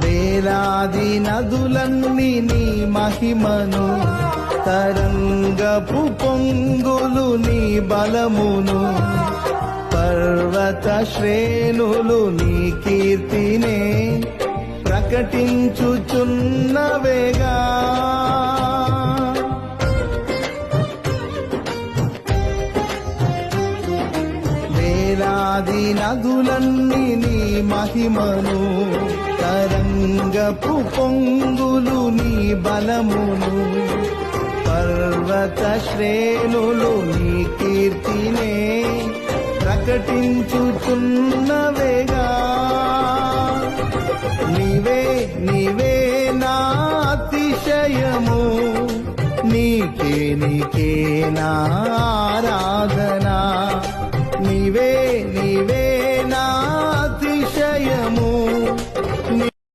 వేలాది నదులన్నీ నీ మహిమను, తరంగపు పొంగులు నీ బలమును, పర్వత శ్రేణులు నీ కీర్తినే ప్రకటించుచున్నవేగా. వేలాది నదులన్నీ నీ మహిమను, తరంగపు పొంగులు నీ బలమును, పర్వత శ్రేణులు నీ కీర్తినే ప్రకటించుచున్నవేగా. నీవే నీవే నా అతిశయము, నీకే నీకే నా ఆరాధన.